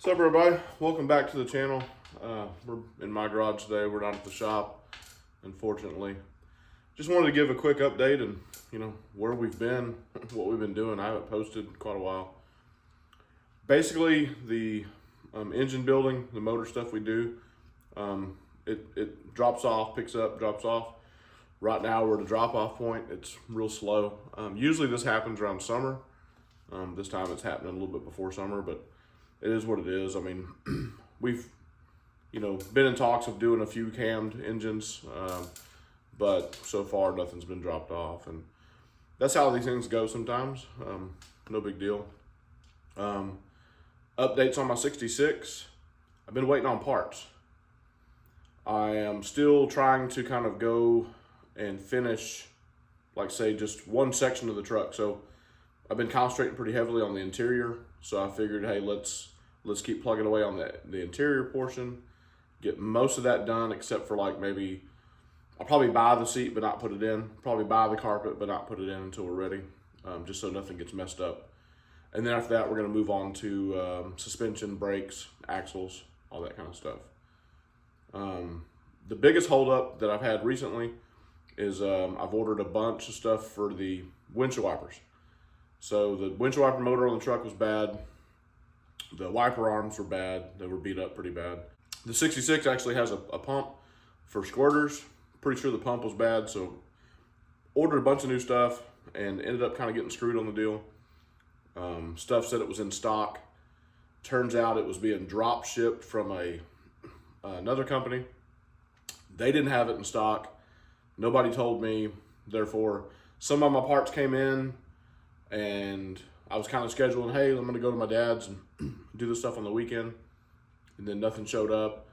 What's up, everybody? Welcome back to the channel. We're in my garage today. We're not at the shop, unfortunately. Just wanted to give a quick update and where we've been, what we've been doing. I haven't posted in quite a while. Basically, the engine building, the motor stuff we do, it drops off, picks up, drops off. Right now we're at a drop-off point. It's real slow. Usually this happens around summer. This time it's happening a little bit before summer, but it is what it is. I mean, we've, been in talks of doing a few cammed engines, but so far nothing's been dropped off, and that's how these things go sometimes. No big deal. Updates on my 66. I've been waiting on parts. I am still trying to kind of go and finish, like say, just one section of the truck. So I've been concentrating pretty heavily on the interior. So I figured, hey, let's keep plugging away on the interior portion, get most of that done, except for like maybe I'll probably buy the seat but not put it in, probably buy the carpet but not put it in until we're ready, just so nothing gets messed up. And then after that, we're gonna move on to suspension, brakes, axles, all that kind of stuff. The biggest holdup that I've had recently is I've ordered a bunch of stuff for the windshield wipers. So the windshield wiper motor on the truck was bad. The wiper arms were bad. They were beat up pretty bad. The 66 actually has a pump for squirters. Pretty sure the pump was bad, so ordered a bunch of new stuff and ended up kind of getting screwed on the deal. Stuff said it was in stock. Turns out it was being drop shipped from another company. They didn't have it in stock. Nobody told me. Therefore, some of my parts came in, and I was kind of scheduling, hey, I'm gonna go to my dad's and do this stuff on the weekend, and then nothing showed up.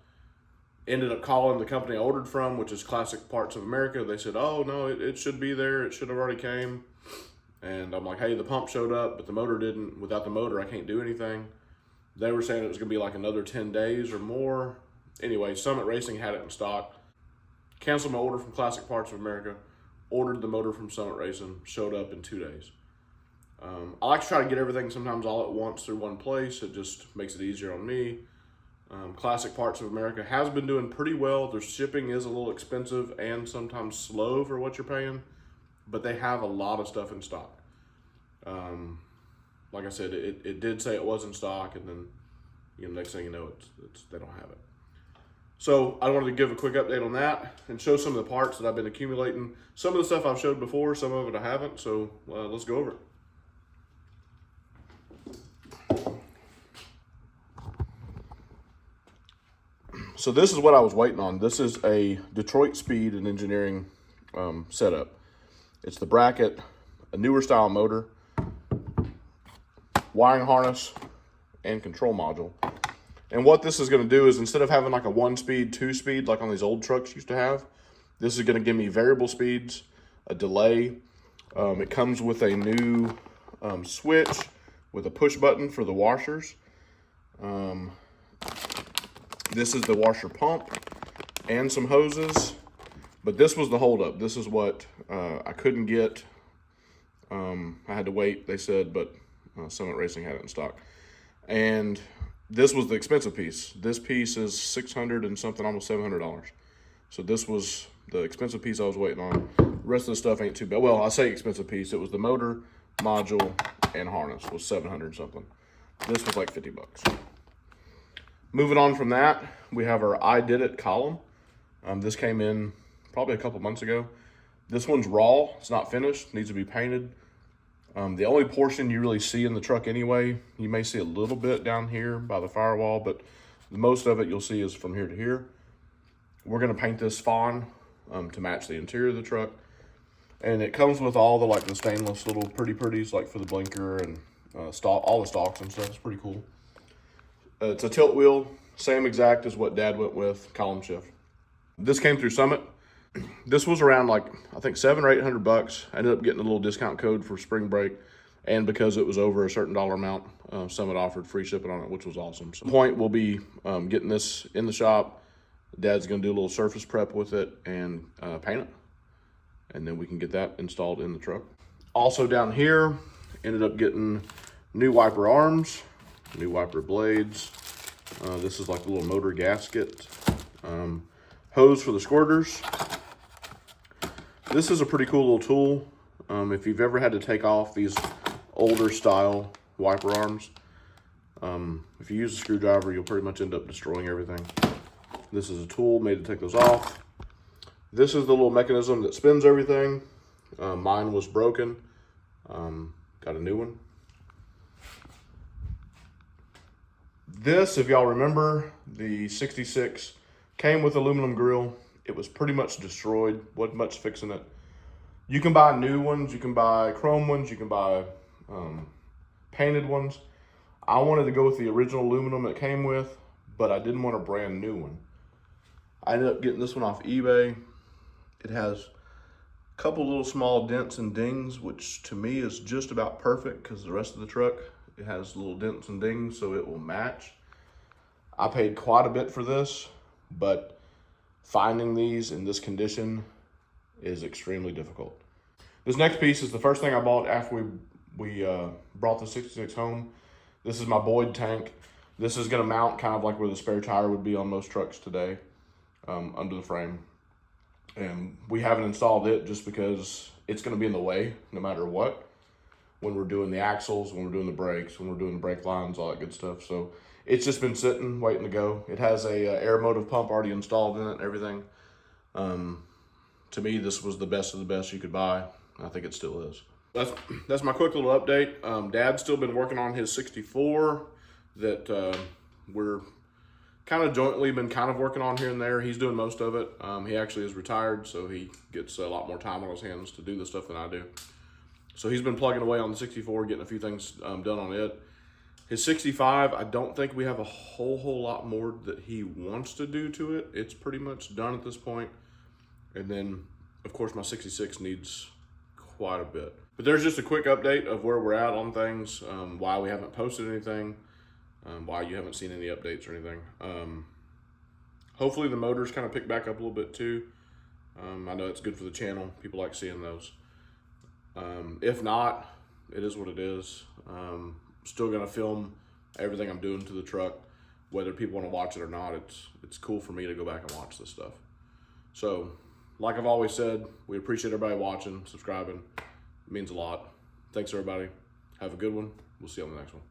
Ended up calling the company I ordered from, which is Classic Parts of America. They said, oh no, it should be there. It should have already came. And I'm like, hey, the pump showed up, but the motor didn't. Without the motor, I can't do anything. They were saying it was gonna be like another 10 days or more. Anyway, Summit Racing had it in stock. Canceled my order from Classic Parts of America, ordered the motor from Summit Racing, showed up in 2 days. I like to try to get everything sometimes all at once through one place. It just makes it easier on me. Classic Parts of America has been doing pretty well. Their shipping is a little expensive and sometimes slow for what you're paying, but they have a lot of stuff in stock. Like I said, it did say it was in stock, and then next thing you know, they don't have it. So I wanted to give a quick update on that and show some of the parts that I've been accumulating. Some of the stuff I've showed before, some of it I haven't, so let's go over it. So this is what I was waiting on. This is a Detroit Speed and Engineering setup. It's the bracket, a newer style motor, wiring harness, and control module. And what this is going to do is, instead of having like a 1-speed, 2-speed like on these old trucks used to have, this is going to give me variable speeds, a delay. It comes with a new switch with a push button for the washers. This is the washer pump and some hoses, but this was the holdup. This is what I couldn't get. I had to wait, they said, but Summit Racing had it in stock. And this was the expensive piece. This piece is $600 and something, almost $700. So this was the expensive piece I was waiting on. The rest of the stuff ain't too bad. Well, I say expensive piece. It was the motor, module, and harness was $700 something. This was like 50 bucks. Moving on from that, we have our I Did It column. This came in probably a couple months ago. This one's raw, it's not finished, needs to be painted. The only portion you really see in the truck anyway, you may see a little bit down here by the firewall, but most of it you'll see is from here to here. We're gonna paint this fawn to match the interior of the truck. And it comes with all the stainless little pretties like for the blinker and all the stalks and stuff. It's pretty cool. It's a tilt wheel, same exact as what Dad went with, column shift. This came through Summit. This was around I think $700 or $800. I ended up getting a little discount code for spring break, and because it was over a certain dollar amount, Summit offered free shipping on it, which was awesome. So, point we'll be getting this in the shop. Dad's gonna do a little surface prep with it and paint it, and then we can get that installed in the truck. Also down here, ended up getting new wiper arms, new wiper blades, This is like a little motor gasket. Hose for the squirters. This is a pretty cool little tool. If you've ever had to take off these older style wiper arms, if you use a screwdriver, you'll pretty much end up destroying everything. This is a tool made to take those off. This is the little mechanism that spins everything. Mine was broken. Got a new one. This, if y'all remember, the 66 came with aluminum grill. It was pretty much destroyed. Wasn't much fixing it. You can buy new ones. You can buy chrome ones. You can buy painted ones. I wanted to go with the original aluminum it came with, but I didn't want a brand new one. I ended up getting this one off eBay. It has a couple little small dents and dings, which to me is just about perfect because the rest of the truck, it has little dents and dings, so it will match. I paid quite a bit for this, but finding these in this condition is extremely difficult. This next piece is the first thing I bought after we brought the 66 home. This is my Boyd tank. This is gonna mount kind of like where the spare tire would be on most trucks today, under the frame. And we haven't installed it just because it's gonna be in the way no matter what. When we're doing the axles, when we're doing the brakes, when we're doing the brake lines, all that good stuff. So it's just been sitting, waiting to go. It has a air motive pump already installed in it and everything. To me, this was the best of the best you could buy. I think it still is. That's my quick little update. Dad's still been working on his 64 that we're kind of jointly been kind of working on here and there. He's doing most of it. He actually is retired, so he gets a lot more time on his hands to do the stuff than I do. So he's been plugging away on the 64, getting a few things done on it. His 65, I don't think we have a whole lot more that he wants to do to it. It's pretty much done at this point. And then, of course, my 66 needs quite a bit. But there's just a quick update of where we're at on things, why we haven't posted anything, why you haven't seen any updates or anything. Hopefully the motors kind of pick back up a little bit too. I know it's good for the channel. People like seeing those. If not, it is what it is. Still gonna film everything I'm doing to the truck, whether people want to watch it or not. It's cool for me to go back and watch this stuff. So, like I've always said, we appreciate everybody watching, subscribing. It means a lot. Thanks everybody. Have a good one. We'll see you on the next one.